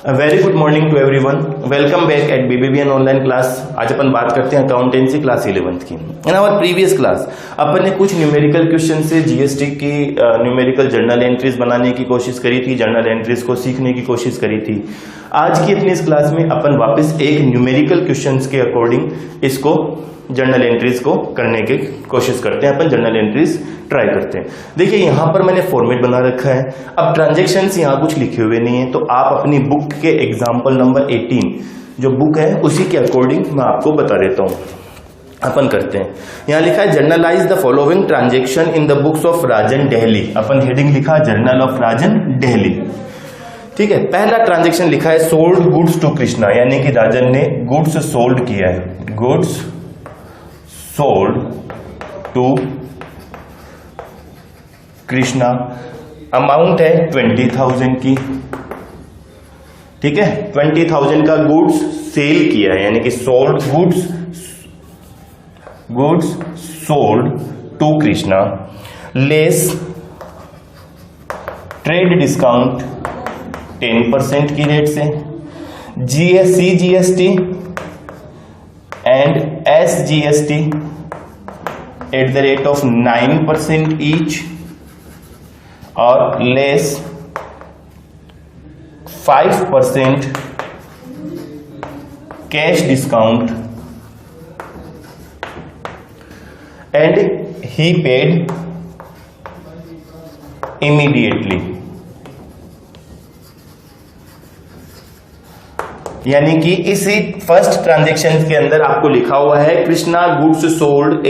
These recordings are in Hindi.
Very good morning to everyone. Welcome back at BBBN online class. आज अपन बात करते हैं अकाउंटेंसी क्लास 11th की। इन आवर प्रीवियस क्लास अपन ने कुछ न्यूमेरिकल क्वेश्चन से जीएसटी की न्यूमेरिकल जर्नल एंट्रीज बनाने की कोशिश करी थी, जर्नल एंट्रीज को सीखने की कोशिश करी थी। आज की अपनी इस क्लास में अपन वापस एक न्यूमेरिकल क्वेश्चन के अकॉर्डिंग इसको जर्नल एंट्रीज को करने की कोशिश करते हैं। अपन जर्नल एंट्रीज ट्राई करते हैं। देखिए यहाँ पर मैंने फॉर्मेट बना रखा है। अब ट्रांजैक्शंस यहाँ कुछ लिखे हुए नहीं है, तो आप अपनी बुक के एग्जाम्पल नंबर 18 जो बुक है उसी के अकॉर्डिंग मैं आपको बता देता हूँ। अपन करते हैं। यहाँ लिखा है generalized the following transaction in the books of Rajan Delhi. Upon heading लिखा जर्नल ऑफ राजन डेहली। ठीक है, पहला ट्रांजेक्शन लिखा है सोल्ड गुड्स टू कृष्णा, यानी कि राजन ने गुड्स सोल्ड किया है। Goods sold to Krishna. Amount है 20,000 की। ठीक है, 20,000 का गुड्स सेल किया है, यानी कि sold goods sold to Krishna less trade discount 10% की रेट से, CGST and SGST at the rate of 9% each, और less 5% cash discount, and he paid immediately. यानी कि इसी फर्स्ट ट्रांजेक्शन के अंदर आपको लिखा हुआ है Krishna goods sold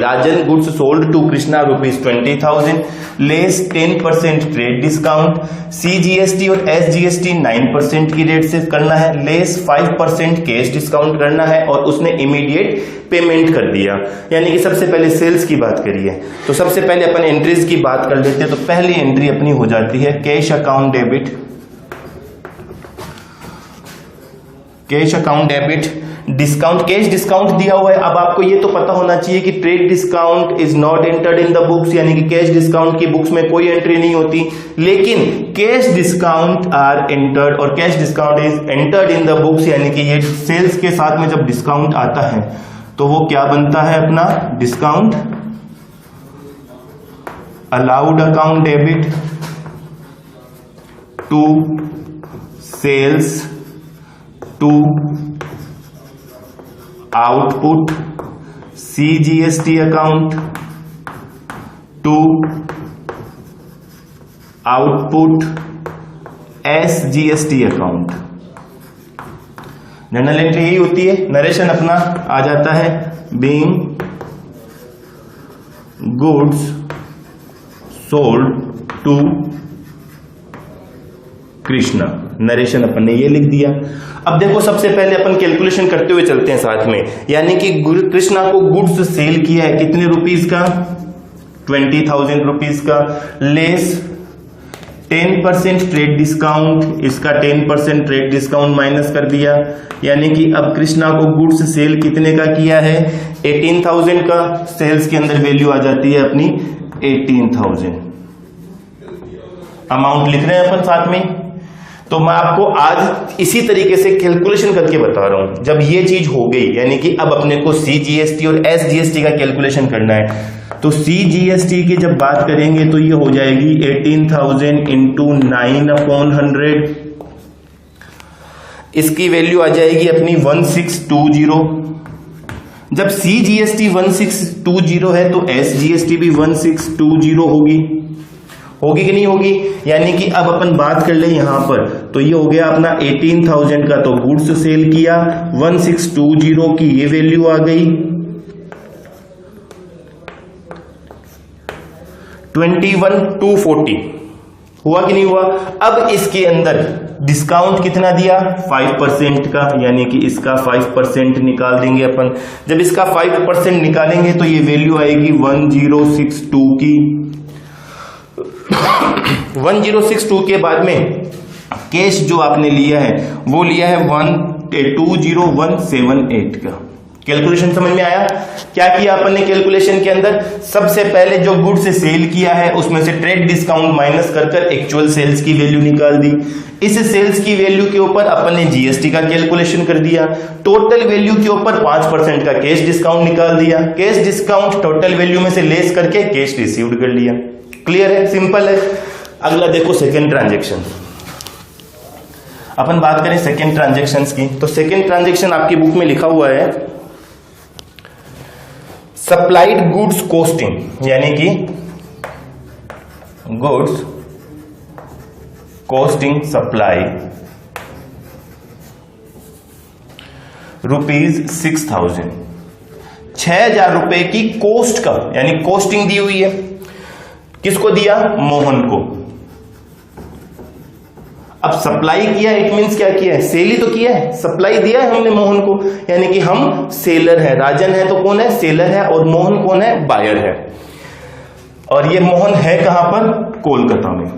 Rajan goods sold to Krishna ₹20,000 less 10% trade discount, CGST और SGST 9% की रेट से करना है, लेस 5% कैश डिस्काउंट करना है, और उसने इमीडिएट पेमेंट कर दिया। यानी कि सबसे पहले सेल्स की बात करिए, तो सबसे पहले अपन एंट्रीज की बात कर लेते हैं। तो पहली एंट्री अपनी हो जाती है cash account debit. Cash account debit discount, cash discount दिया हुआ है। अब आपको ये तो पता होना चाहिए कि trade discount is not entered in the books, यानी कि कैश डिस्काउंट की बुक्स में कोई एंट्री नहीं होती, लेकिन कैश डिस्काउंट आर एंटर्ड, और cash discount is entered in the books, यानी कि ये सेल्स के साथ में जब डिस्काउंट आता है तो वो क्या बनता है अपना discount. Allowed account debit to sales to output, CGST account to output, SGST account. Journal entry यही होती है। नरेशन अपना आ जाता है being goods sold to Krishna. Narration अपन ने ये लिख दिया। अब देखो सबसे पहले अपन कैलकुलेशन करते हुए चलते हैं साथ में, यानी कि कृष्णा को गुड्स सेल किया है कितने रुपीस का, 20,000 रुपीस का, लेस 10% ट्रेड डिस्काउंट, इसका 10% ट्रेड डिस्काउंट माइनस कर दिया, यानी कि अब कृष्णा को गुड्स सेल कितने का किया है 18,000 का। सेल्स के अंदर वैल्यू आ जाती है अपनी 18,000। अमाउंट लिख रहे हैं अपन साथ में। तो मैं आपको आज इसी तरीके से कैलकुलेशन करके बता रहा हूं। जब ये चीज हो गई, यानी कि अब अपने को CGST और SGST का कैलकुलेशन करना है, तो CGST की जब बात करेंगे तो ये हो जाएगी 18,000 इंटू 9/100। इसकी वैल्यू आ जाएगी अपनी 1620। जब CGST 1620 है तो SGST भी 1620 होगी कि नहीं होगी। यानी कि अब अपन बात कर ले यहां पर, तो ये हो गया अपना 18,000 का तो गुड्स सेल किया, 1620 की ये वैल्यू आ गई, 21,240 हुआ कि नहीं हुआ। अब इसके अंदर डिस्काउंट कितना दिया 5% का, यानी कि इसका 5% निकाल देंगे अपन। जब इसका 5% निकालेंगे तो ये वैल्यू आएगी 1062 की। 1062 के बाद में कैश जो आपने लिया है वो लिया है 120178 का। कैलकुलेशन समझ में आया? क्या किया अपन ने कैलकुलेशन के अंदर? सबसे पहले जो गुड से सेल किया है उसमें से ट्रेड डिस्काउंट माइनस कर एक्चुअल सेल्स की वैल्यू निकाल दी। इस सेल्स की वैल्यू के ऊपर अपन ने जीएसटी का कैलकुलेशन कर दिया। टोटल वैल्यू के ऊपर 5% का कैश डिस्काउंट निकाल दिया। कैश डिस्काउंट टोटल वैल्यू में से लेस करके कैश रिसीव्ड कर लिया। क्लियर है? सिंपल है। अगला देखो सेकेंड ट्रांजेक्शन। अपन बात करें सेकेंड ट्रांजेक्शन्स की, तो सेकेंड ट्रांजेक्शन आपकी बुक में लिखा हुआ है सप्लाइड गुड्स कॉस्टिंग, यानी कि गुड्स कॉस्टिंग सप्लाई ₹6,000, 6,000 रुपए की कॉस्ट का, यानी कॉस्टिंग दी हुई है। किसको दिया? मोहन को। अब सप्लाई किया, इट मींस क्या किया है? सेल ही तो किया है, सप्लाई दिया है हमने मोहन को, यानी कि हम सेलर है। राजन है तो कौन है? सेलर है। और मोहन कौन है? बायर है। और ये मोहन है कहां पर? कोलकाता में।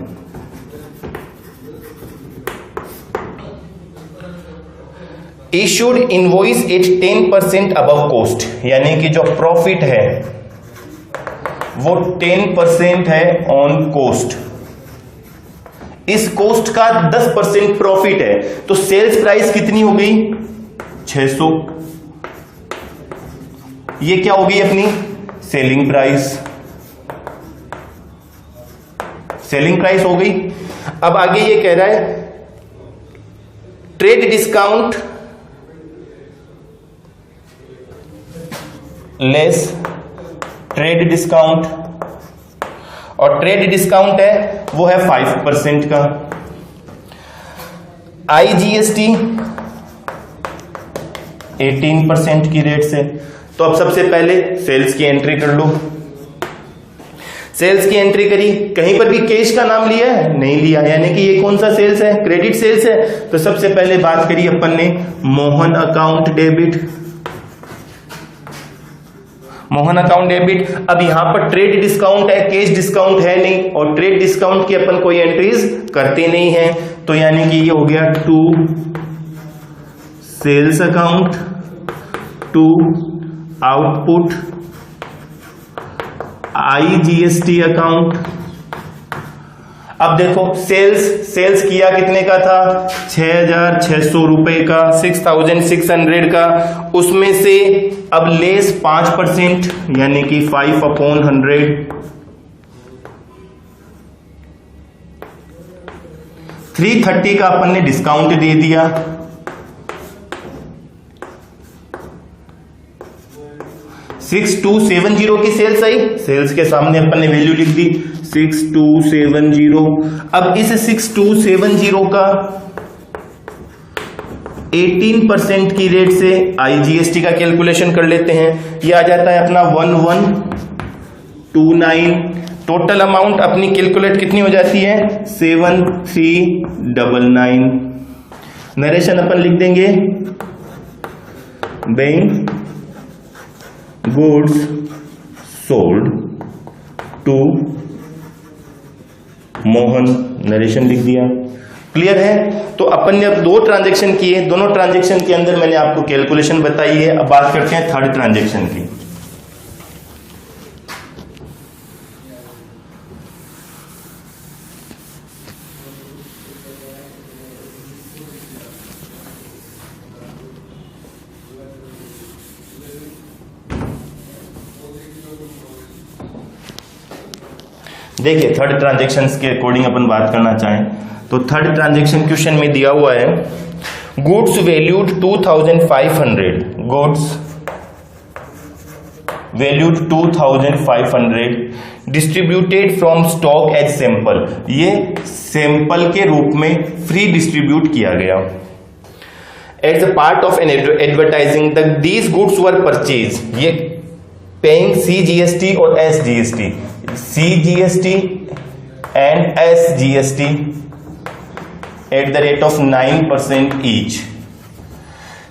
Issued invoice at 10% above cost, यानी कि जो प्रॉफिट है वो 10% है ऑन कॉस्ट। इस कॉस्ट का 10% प्रॉफिट है, तो सेल्स प्राइस कितनी हो गई? 600। ये क्या होगी अपनी सेलिंग प्राइस? सेलिंग प्राइस हो गई। अब आगे ये कह रहा है trade discount less trade discount, और ट्रेड डिस्काउंट है वो है 5% का। आईजीएसटी 18% की रेट से। तो अब सबसे पहले सेल्स की एंट्री कर लो। सेल्स की एंट्री करी, कहीं पर भी कैश का नाम लिया है? नहीं लिया, यानी कि ये कौन सा सेल्स है? क्रेडिट सेल्स है। तो सबसे पहले बात करी अपन ने Mohan account debit, Mohan account debit. अब यहां पर ट्रेड डिस्काउंट है, कैश डिस्काउंट है नहीं, और ट्रेड डिस्काउंट की अपन कोई एंट्रीज करते नहीं है, तो यानी कि ये हो गया to sales account, to output IGST account. अब देखो सेल्स किया कितने का था? 6,600 रुपए का, 6,600 का। उसमें से अब लेस 5%, यानी कि 5/100, 330 का अपन ने डिस्काउंट दे दिया। 6270 की सेल्स आई, सेल्स के सामने अपन ने वैल्यू लिख दी 6270। अब इस 6270 का 18% की रेट से आईजीएसटी का कैलकुलेशन कर लेते हैं। ये आ जाता है अपना 1129। टोटल अमाउंट अपनी कैलकुलेट कितनी हो जाती है? 7399। नरेशन अपन लिख देंगे bank goods sold to Mohan, narration लिख दिया। क्लियर है? तो अपन ने अब 2 ट्रांजैक्शन किए, दोनों ट्रांजैक्शन के अंदर मैंने आपको कैलकुलेशन बताई है। अब बात करते हैं थर्ड ट्रांजैक्शन की। देखिए थर्ड ट्रांजैक्शन के अकॉर्डिंग अपन बात करना चाहें तो थर्ड ट्रांजैक्शन क्वेश्चन में दिया हुआ है goods valued 2500, goods valued 2500 distributed from stock as sample. ये सैंपल के रूप में फ्री डिस्ट्रीब्यूट किया गया। As a part of an advertising these goods were purchase, ये पेइंग CGST और SGST, CGST and SGST at the rate of 9% each।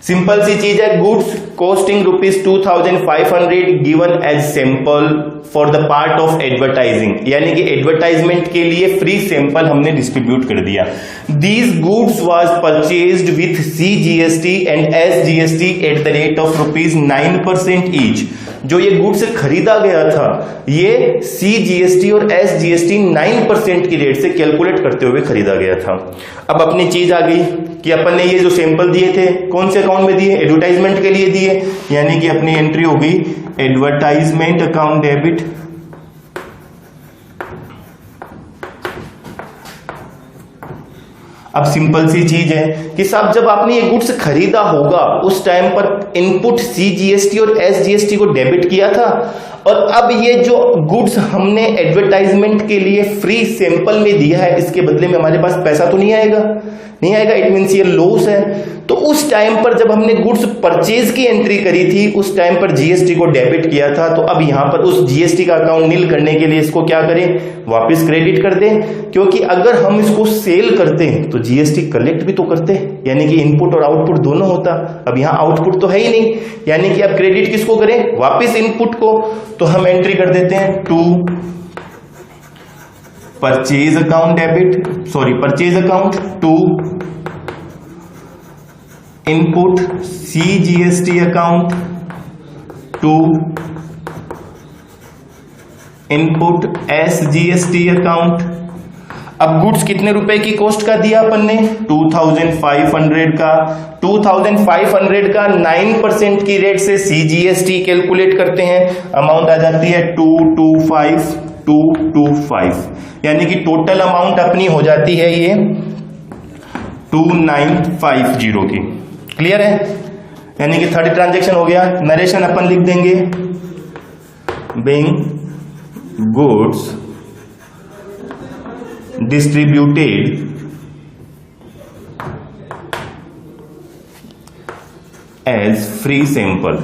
Simple सी चीज है, goods costing ₹2500 given as sample for the part of advertising, यानी कि एडवर्टाइजमेंट के लिए फ्री सैंपल हमने डिस्ट्रीब्यूट कर दिया। These goods was purchased with CGST and SGST at the rate of ₹9% each. जो ये गुड्स खरीदा गया था ये CGST और SGST 9% की रेट से कैलकुलेट करते हुए खरीदा गया था। अब अपनी चीज आ गई कि अपन ने ये जो सैंपल दिए थे कौन से अकाउंट में दिए, एडवर्टाइजमेंट के लिए दिए, यानी कि अपनी एंट्री हो गई एडवर्टाइजमेंट अकाउंट डेबिट। अब सिंपल सी चीज है कि साहब जब आपने ये गुड्स खरीदा होगा उस टाइम पर इनपुट CGST और SGST को डेबिट किया था, और अब ये जो गुड्स हमने एडवर्टाइजमेंट के लिए फ्री सैंपल में दिया है इसके बदले में हमारे पास पैसा तो नहीं आएगा, नहीं आएगा, इट मींस ये लॉस है। तो उस टाइम पर जब हमने गुड्स परचेज की एंट्री करी थी उस टाइम पर GST को डेबिट किया था, तो अब यहां पर उस GST का अकाउंट नील करने के लिए इसको क्या करें, वापस क्रेडिट कर दें, क्योंकि अगर हम इसको सेल करते हैं तो GST कलेक्ट भी तो करते हैं, यानी कि इनपुट और आउटपुट दोनों होता। अब यहां आउटपुट तो है ही नहीं, यानी कि अब क्रेडिट किसको करें, वापस इनपुट को। तो हम एंट्री कर देते हैं to purchase account debit, sorry purchase account to input CGST account to input SGST account. अब गुड्स कितने रुपए की कॉस्ट का दिया अपन ने, 2500 का, 2500 का 9% की रेट से CGST कैलकुलेट करते हैं, अमाउंट आ जाती है 225, यानी कि टोटल अमाउंट अपनी हो जाती है ये 2950 की। क्लियर है, यानी कि थर्ड ट्रांजैक्शन हो गया। नरेशन अपन लिख देंगे, being goods distributed as free sample.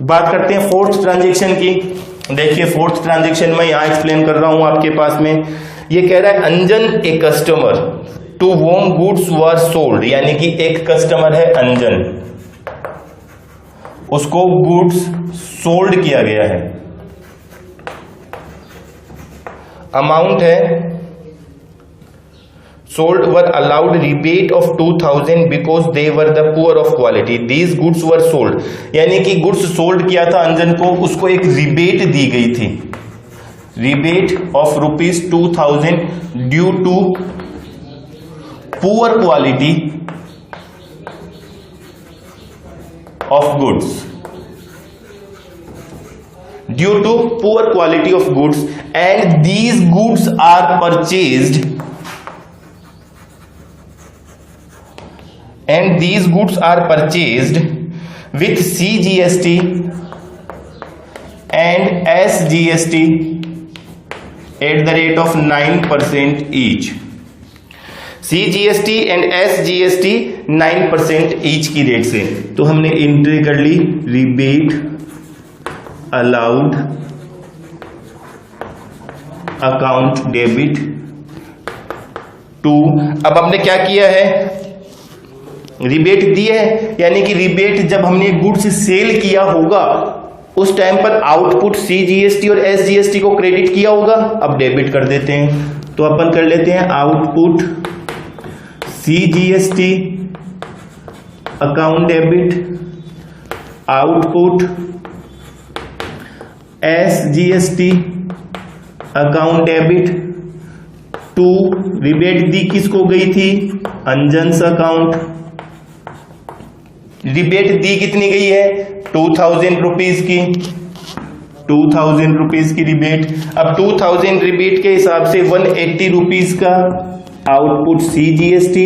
बात करते हैं फोर्थ ट्रांजैक्शन की। देखिए फोर्थ ट्रांजैक्शन में यहां एक्सप्लेन कर रहा हूं आपके पास में, ये कह रहा है अंजन a customer to whom goods were sold, यानी कि एक कस्टमर है अंजन, उसको गुड्स सोल्ड किया गया है, अमाउंट है sold were allowed rebate of 2000 because they were the poor of quality. These goods were sold, यानी कि गुड्स सोल्ड किया था अंजन को, उसको एक रिबेट दी गई थी, rebate of ₹2000 due to poor quality of goods, due to poor quality of goods, and these goods are purchased and these goods are purchased with CGST and SGST at the rate of 9% each. CGST and SGST 9% each की रेट से। तो हमने एंट्री कर ली rebate allowed account debit to, अब हमने क्या किया है, रिबेट दी है, यानी कि रिबेट जब हमने गुड्स सेल किया होगा उस टाइम पर आउटपुट CGST और SGST को क्रेडिट किया होगा, अब डेबिट कर देते हैं। तो अपन कर लेते हैं output CGST account debit, output SGST account debit to, rebate दी किसको गई थी, अंजन्स अकाउंट, रिबेट दी कितनी गई है, 2000 रुपीज की, 2000 रुपीज की रिबेट। अब 2000 रिबेट के हिसाब से 180 रुपीज का आउटपुट CGST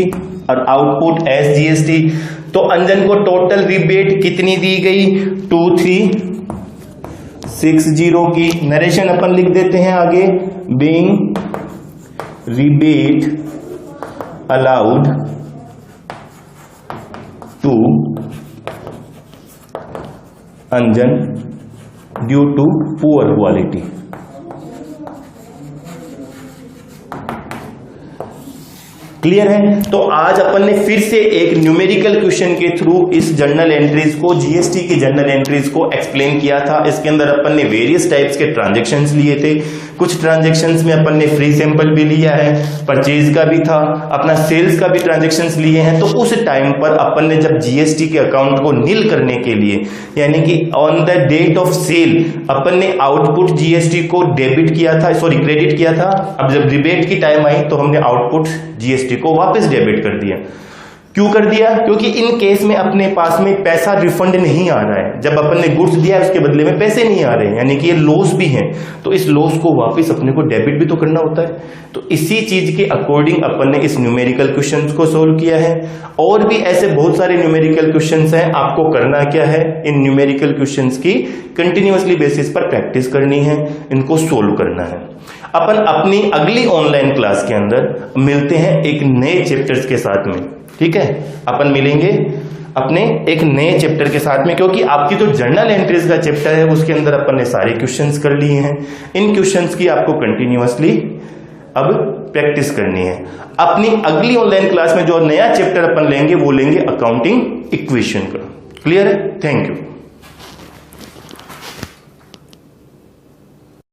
और आउटपुट SGST, तो अंजन को टोटल रिबेट कितनी दी गई, 2360 की। नरेशन अपन लिख देते हैं आगे, being rebate allowed to Anjan due to poor quality. Clear है? तो आज अपन ने फिर से एक न्यूमेरिकल क्वेश्चन के थ्रू इस जर्नल एंट्रीज को, जीएसटी की जर्नल एंट्रीज को एक्सप्लेन किया था। इसके अंदर अपन ने वेरियस टाइप्स के ट्रांजैक्शंस लिए थे। कुछ ट्रांजैक्शंस में अपन ने फ्री सैंपल भी लिया है, परचेज का भी था, अपना सेल्स का भी ट्रांजैक्शंस लिए हैं। तो उस टाइम पर अपन ने जब जीएसटी के अकाउंट को नील करने के लिए, यानी कि on the date of sale अपन ने आउटपुट जीएसटी को डेबिट किया था, सॉरी क्रेडिट किया था। अब जब रिबेट की टाइम आई तो हमने आउटपुट जीएसटी को वापस डेबिट कर दिया। क्यों कर दिया? क्योंकि इन केस में अपने पास में पैसा रिफंड नहीं आ रहा है। जब अपन ने गुड्स दिया उसके बदले में पैसे नहीं आ रहे हैं, यानी कि ये लॉस भी है, तो इस लॉस को वापस अपने को डेबिट भी तो करना होता है। तो इसी चीज के अकॉर्डिंग अपन ने इस न्यूमेरिकल क्वेश्चंस को सोल्व किया है। और भी ऐसे बहुत सारे न्यूमेरिकल क्वेश्चंस हैं। आपको करना क्या है, इन न्यूमेरिकल क्वेश्चंस की कंटिन्यूअसली बेसिस पर प्रैक्टिस करनी है, इनको सोल्व करना है। अपन अपनी अगली ऑनलाइन क्लास के अंदर मिलते हैं एक नए चैप्टर्स के साथ में, ठीक है? अपन मिलेंगे अपने एक नए चैप्टर के साथ में, क्योंकि आपकी जो जर्नल एंट्रीज का चैप्टर है उसके अंदर अपन ने सारे क्वेश्चंस कर लिए हैं। इन क्वेश्चंस की आपको कंटिन्यूअसली अब प्रैक्टिस करनी है। अपनी अगली ऑनलाइन क्लास में जो नया चैप्टर अपन लेंगे वो लेंगे अकाउंटिंग इक्वेशन का। क्लियर है? Thank you.